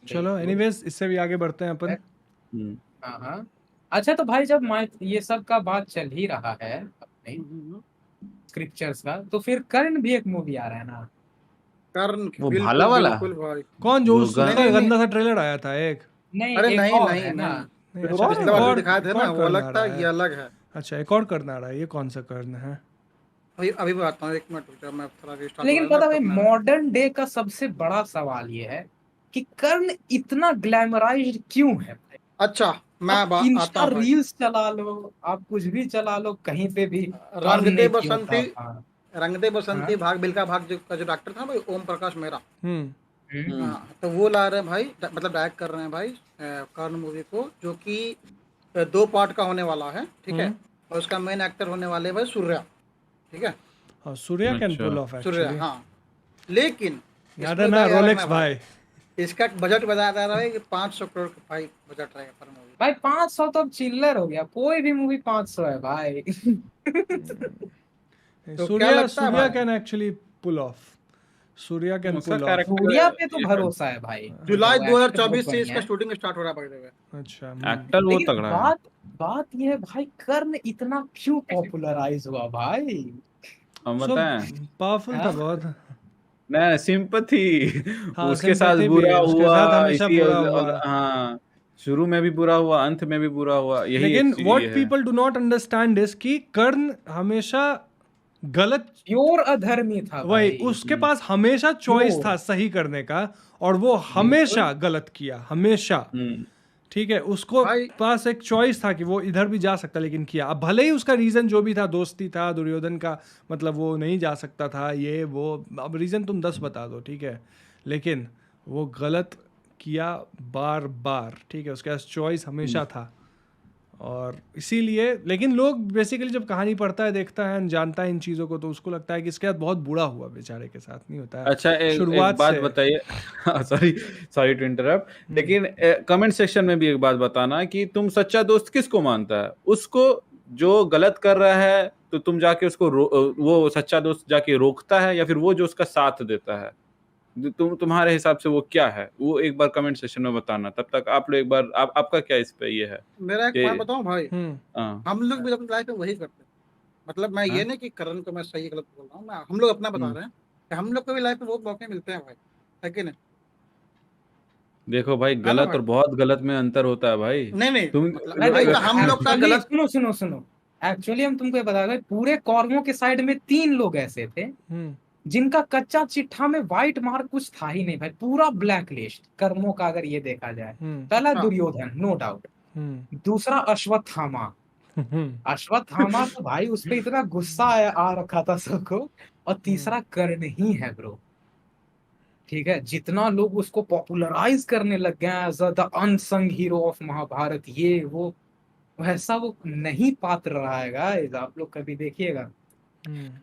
चलो एनीवेज इससे भी आगे बढ़ते हैं अपन। हाँ हाँ। अच्छा तो भाई जब ये सब का बात चल ही रहा है अपने स्क्रिप्चर्स का, तो फिर कर्ण भी एक मूवी आ रहा है ना? कर्ण वो भाला बिल्कुल वाला बिल्कुल भाई। कौन जो जो नहीं उसका नहीं नहीं, गंदा सा ट्रेलर आया था एक? नहीं अरे एक नहीं और नहीं है ना। नहीं, नहीं, जो अच्छा पिछले बार जो दिखाए थे एक ना और वो कर्ण अलग आ था, रहा ये है। अलग है। अच्छा एक और कर्ण आ रहा है, ये कौन सा कर्ण है? अभी अभी बताता हूँ, एक मिनट रुक जाओ, मैं थोड़ा रिस्टार्ट हो लेकिन रहा है पता भाई लैपटॉप मेरा। मॉडर्न डे का सबसे बड़ा सवाल ये है कि कर्ण इतना ग्लैमराइज्ड क्यों है भाई? अच्छा मैं आप आता इंस्टा हूँ भाई। रील्स चला लो, आप कुछ भी चला लो, कहीं पे भी रंग कर्ण दे एक ही होता बसंती, था। रंग दे बसंती हाँ? भाग बिल्का भाग जो का जो डॉक्टर था भाई, ओम प्रकाश मेहरा। हम्म। हम्म। हाँ तो वो ला रहे हैं भाई, मतलब डायरेक्ट कर रहे हैं भाई कर्ण मूवी को, जो कि 2 पार्ट का होने वाला है, ठीक है। हम्म। और उसका मेन एक्टर होने वाले भाई सूर्या, ठीक है। और सूर्या कैन अच्छा पुल ऑफ सूर्या एक्चुअली। हाँ। लेकिन याद है इसमें ना याद रोलेक्स रखना भाई, भाई? इसका बजट बताया जा रहा है कि 500 करोड़ का भाई बजट रहेगा पर मूवी। भाई 500 तो अब चिल्लर हो गया, कोई भी मूवी 500 है भाई। तो क्या सूर्या लगता है सूर्या भाई? Can actually pull off. Surya can उसका पुल ऑफ। कैरेक्टर सूर्या पे तो भरोसा है भाई, जुलाई वो एक्टर बहुत 2024 से बढ़िया इसका है। शूटिंग स्टार्ट हो रहा है भाई देखो। अच्छा एक्टर वो लेकिन तगड़ा है। बात बात ये है भाई, कर्ण इतना क्यों पॉपुलराइज हुआ भाई? हम सो बताएं, पावरफुल था हाँ? बहुत। ना सिंपथी हाँ उसके साथ सिंपैथी भी बुरा है, उसके हुआ साथ हमेशा इसी बुरा हुआ। हाँ, शुरू में भी बुरा हुआ, अंत में भी बुरा हुआ, यही एक लेकिन चीज व्हाट ये है। People do not understand is कि कर्ण हमेशा गलत। प्योर अधर्मी था वही, भाई। उसके पास हमेशा चॉइस प्योर। था सही करने का, और वो बिल्कुल। हमेशा गलत किया, हमेशा। हम्म। ठीक है, उसको भाई पास एक चॉइस था कि वो इधर भी जा सकता, लेकिन किया। अब भले ही उसका रीजन जो भी था, दोस्ती था दुर्योधन का, मतलब वो नहीं जा सकता था, ये वो, अब रीजन तुम 10 बता दो, ठीक है, लेकिन वो गलत किया बार बार, ठीक है, उसके पास चॉइस हमेशा था। और इसीलिए, लेकिन लोग बेसिकली जब कहानी पढ़ता है, देखता है, जानता है इन चीज़ों को, तो उसको लगता है कि इसके साथ बहुत बुरा हुआ, बेचारे के साथ नहीं होता है अच्छा एक शुरुआत बात से। बताइए सॉरी, सॉरी टू इंटरप्ट, लेकिन कमेंट सेक्शन में भी एक बात बताना कि तुम सच्चा दोस्त किसको मानता है? उसको जो गलत कर रहा है तो तुम जाके उसको वो सच्चा दोस्त जाके रोकता है, या फिर वो जो उसका साथ देता है? तुम्हारे हिसाब से वो क्या है? वो एक बार कमेंट सेक्शन में बताना। तब तक आप लोग एक बार आपका क्या इस पे ये है मेरा एक बात कि बताऊं भाई, हम्म। हम लोग भी अपनी लाइफ में वही करते हैं। मतलब मैं ये हाँ? नहीं कि करण को मैं सही गलत बोल रहा हूँ, मैं हम लोग अपना बता हम्म। रहे हैं कि हम लोग को भी लाइफ में बहुत मौके मिलते हैं भाई, है कि नहीं? देखो भाई, है ना गलत भाई? और बहुत गलत में अंतर होता है भाई। नहीं नहीं, तुम मतलब भाई भाई देखो, तो हम लोग का एक्चुअली गलत। सुनो सुनो सुनो, एक्चुअली हम तुमको ये बता रहे, पूरे कौरवों के साइड में 3 लोग ऐसे थे हम्म। जिनका कच्चा चिट्ठा में व्हाइट मार्क कुछ था ही नहीं भाई, पूरा ब्लैक लिस्ट कर्मों का, अगर ये देखा जाए। हम्म। पहला अच्छा दुर्योधन, नो डाउट। हम्म। दूसरा अश्वत्थामा। हम्म। अश्वत्थामा तो भाई उस पे इतना गुस्सा आ रखा था सबको। और हम्म। तीसरा कर्ण ही है ब्रो। ठीक है, जितना लोग उसको पॉपुलराइज करने लग गए as the unsung hero of Mahabharata, ये वो, वैसा वो नहीं पात्र रहा है गाइस, आप लोग कभी देखिएगा।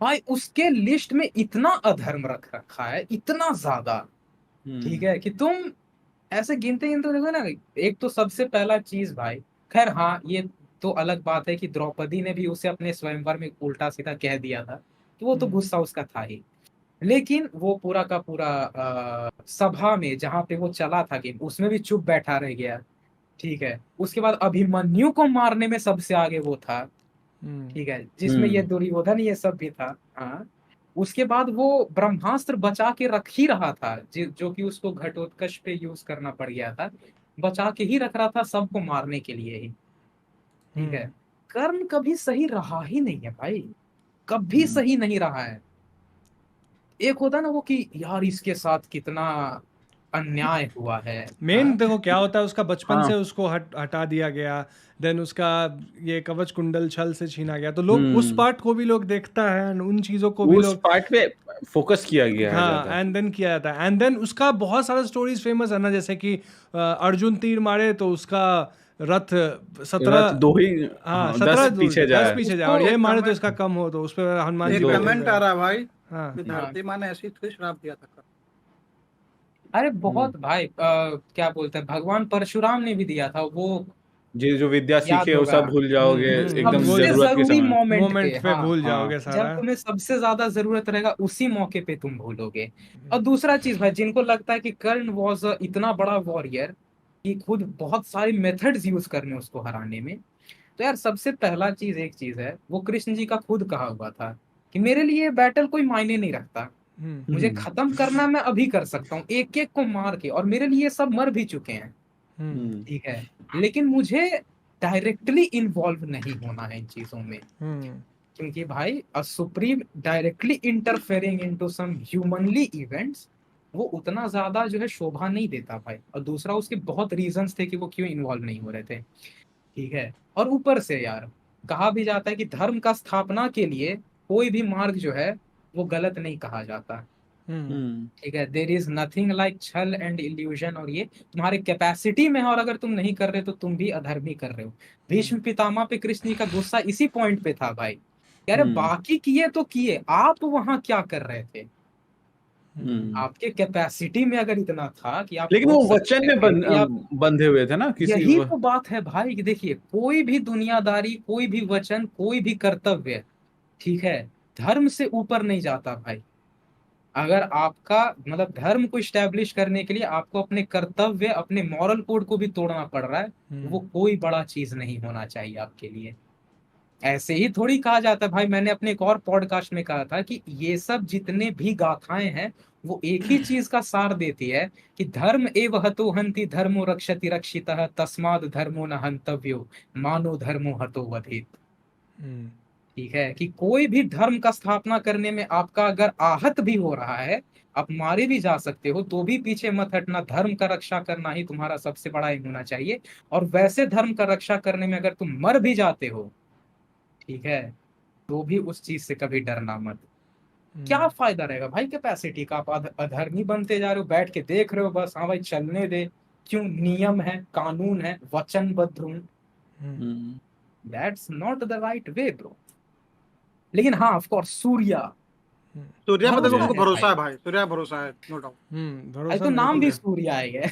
भाई उसके लिस्ट में इतना अधर्म रख रखा है, इतना ज्यादा। ठीक हम्म। है कि तुम ऐसे गिनते गिनते देखो ना। एक तो सबसे पहला चीज भाई, खैर हाँ ये तो अलग बात है कि द्रौपदी ने भी उसे अपने स्वयंवर में उल्टा सीधा कह दिया था, तो वो तो गुस्सा उसका था ही। लेकिन वो पूरा का पूरा सभा में जहां पे वो चला था गेम, उसमें भी चुप बैठा रह गया। ठीक है, उसके बाद अभिमन्यु को मारने में सबसे आगे वो था। ठीक है, जिसमें ये हम्म। दुर्योधन ये सब भी था। हाँ। उसके बाद वो ब्रह्मास्त्र बचा के रख ही रहा था, जो कि उसको घटोत्कच पे यूज करना पड़ गया था। बचा के ही रख रहा था सबको मारने के लिए ही। ठीक है। कर्ण कभी सही रहा ही नहीं है भाई, कभी हम्म। सही नहीं रहा है। एक होता ना वो कि यार इसके साथ कितना अन्याय हुआ है। मेन हाँ। देखो क्या होता है, उसका बचपन हाँ। से उसको हटा दिया गया, देन उसका ये कवच कुंडल छल से छीना गया, तो लोग उस हम्म। पार्ट को भी लोग देखता है and उन चीजों को भी उस लोग। पार्ट पे फोकस किया गया है हाँ, ज्यादा। एंड देन किया जाता है, एंड देन उसका बहुत सारा स्टोरीज फेमस है ना, जैसे कि अर्जुन तीर मारे तो उसका रथ 17। रथ दो ही, हाँ हाँ, 17 10 पीछे 10 जाए। पीछे जाए, उसको और ये एक मारे तो कमेंट, इसका कम हो, तो उस पर हनुमान जी एक दो। बैठे हुए कमेंट आ हैं। रहा है भाई हाँ। कि धरती माँ ने ऐसी थोड़ी श्राप दिया था। अरे हम्म। बहुत भाई, क्या बोलते हैं, भगवान परशुराम ने भी दिया था वो। जो विद्या याद सीखे वो होगा। सब भूल जाओगे एकदम भूल सबसे जरूरत के जरूरी समय। मोमेंट मोमेंट पे, पे हाँ, भूल हाँ। जाओगे जब सारा। तुम्हें सबसे ज्यादा जरूरत रहेगा उसी मौके पे तुम भूलोगे। और दूसरा चीज भाई, जिनको लगता है कि कर्ण वॉज इतना बड़ा वॉरियर कि खुद बहुत सारे मेथड्स यूज करने उसको हराने में, तो यार सबसे पहला चीज एक चीज है, वो कृष्ण जी का खुद कहा हुआ था कि मेरे लिए बैटल कोई मायने नहीं रखता, मुझे खत्म करना मैं अभी कर सकता हूँ एक एक को मार के, और मेरे लिए सब मर भी चुके हैं, ठीक है, लेकिन मुझे डायरेक्टली इन्वॉल्व नहीं होना है इन चीजों में, क्योंकि भाई a supreme directly interfering into some humanly events, वो उतना ज्यादा जो है शोभा नहीं देता भाई। और दूसरा, उसके बहुत रीजंस थे कि वो क्यों इन्वॉल्व नहीं हो रहे थे, ठीक है। और ऊपर से यार कहा भी जाता है कि धर्म का स्थापना के लिए कोई भी मार्ग जो है वो गलत नहीं कहा जाता, ठीक है। देर इज नथिंग लाइक छल एंड इल्यूजन, और ये तुम्हारे कैपेसिटी में है, और अगर तुम नहीं कर रहे तो तुम भी अधर्मी कर रहे हो। भीष्म पितामह पे कृष्ण जी का गुस्सा इसी पॉइंट पे था भाई, यार बाकी किए तो किए, आप वहां क्या कर रहे थे? आपके कैपेसिटी में अगर इतना था कि आप लेकिन वो रोक सकते वचन में थे, फिर आप, बंधे हुए थे ना किसी यही तो बात है भाई कि देखिए कोई भी दुनियादारी, कोई भी वचन, कोई भी कर्तव्य, ठीक है, धर्म से ऊपर नहीं जाता भाई। अगर आपका मतलब धर्म को स्टैब्लिश करने के लिए आपको अपने कर्तव्य, अपने मॉरल कोड को भी तोड़ना पड़ रहा है, वो कोई बड़ा चीज नहीं होना चाहिए आपके लिए। ऐसे ही थोड़ी कहा जाता है भाई, मैंने अपने एक और पॉडकास्ट में कहा था कि ये सब जितने भी गाथाएं हैं वो एक ही चीज का सार देती है कि धर्म एव हतो हन्ति धर्मो रक्षति रक्षितः तस्माद् धर्मो न हन्तव्यो मानो धर्मो हतो वधेत, ठीक है। कि कोई भी धर्म का स्थापना करने में आपका अगर आहत भी हो रहा है, आप मारे भी जा सकते हो, तो भी पीछे मत हटना, धर्म का रक्षा करना ही तुम्हारा सबसे बड़ा एम होना चाहिए। और वैसे धर्म का रक्षा करने में अगर तुम मर भी जाते हो, ठीक है, तो भी उस चीज से कभी डरना मत। क्या फायदा रहेगा भाई कैपेसिटी का, आप अधर्मी बनते जा रहे हो, बैठ के देख रहे हो बस, हाँ भाई चलने दे, क्यों, नियम है, कानून है, वचनबद्ध हूं, that's not the right way bro. लेकिन हाँ ऑफ कोर्स सूर्या, सूर्या मतलब भरोसा उनको है भरोसा भाई, है भाई, सूर्या भरोसा है, नो डाउट। आज भरोसा तो नाम बिल्कुल भी है। सूर्या है।